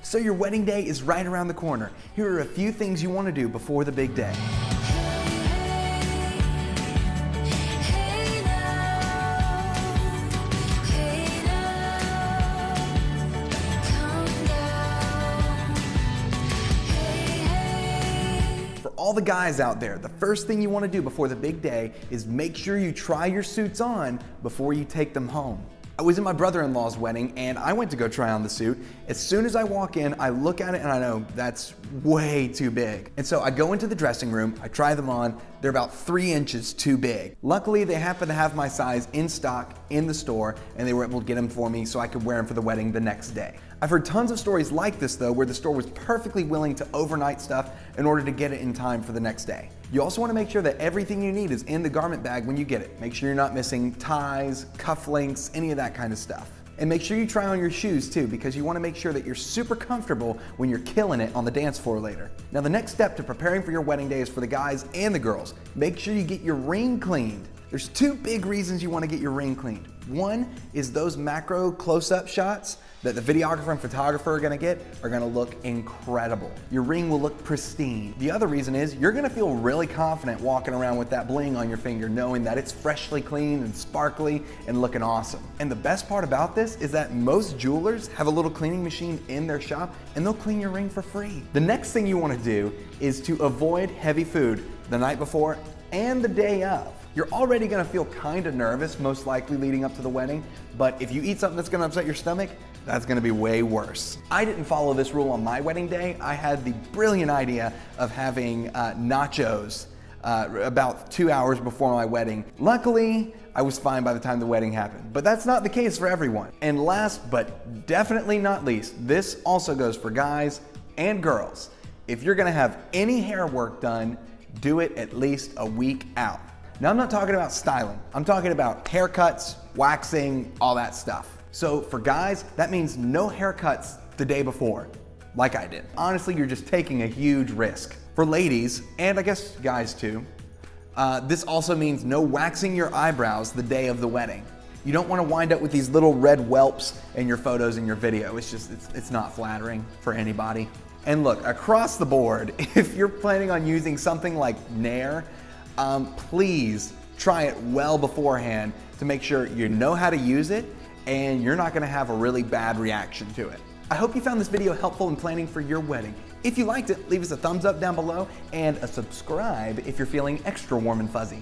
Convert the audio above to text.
So your wedding day is right around the corner. Here are a few things you want to do before the big day. For all the guys out there, the first thing you want to do before the big day is make sure you try your suits on before you take them home. I was at my brother-in-law's wedding and I went to go try on the suit. As soon as I walk in, I look at it and I know that's way too big. And so I go into the dressing room, I try them on, they're about 3 inches too big. Luckily, they happen to have my size in stock in the store and they were able to get them for me so I could wear them for the wedding the next day. I've heard tons of stories like this though, where the store was perfectly willing to overnight stuff in order to get it in time for the next day. You also want to make sure that everything you need is in the garment bag when you get it. Make sure you're not missing ties, cufflinks, any of that kind of stuff. And make sure you try on your shoes too, because you want to make sure that you're super comfortable when you're killing it on the dance floor later. Now the next step to preparing for your wedding day is for the guys and the girls. Make sure you get your ring cleaned. There's 2 big reasons you want to get your ring cleaned. One is those macro close-up shots that the videographer and photographer are gonna get are gonna look incredible. Your ring will look pristine. The other reason is you're gonna feel really confident walking around with that bling on your finger, knowing that it's freshly clean and sparkly and looking awesome. And the best part about this is that most jewelers have a little cleaning machine in their shop and they'll clean your ring for free. The next thing you wanna do is to avoid heavy food the night before and the day of. You're already gonna feel kind of nervous, most likely leading up to the wedding, but if you eat something that's gonna upset your stomach, that's gonna be way worse. I didn't follow this rule on my wedding day. I had the brilliant idea of having nachos about 2 hours before my wedding. Luckily, I was fine by the time the wedding happened, but that's not the case for everyone. And last, but definitely not least, this also goes for guys and girls. If you're gonna have any hair work done, do it at least a week out. Now, I'm not talking about styling. I'm talking about haircuts, waxing, all that stuff. So for guys, that means no haircuts the day before, like I did. Honestly, you're just taking a huge risk. For ladies, and I guess guys too, this also means no waxing your eyebrows the day of the wedding. You don't want to wind up with these little red whelps in your photos and your video. It's not flattering for anybody. And look, across the board, if you're planning on using something like Nair, please try it well beforehand to make sure you know how to use it and you're not gonna have a really bad reaction to it. I hope you found this video helpful in planning for your wedding. If you liked it, leave us a thumbs up down below and a subscribe if you're feeling extra warm and fuzzy.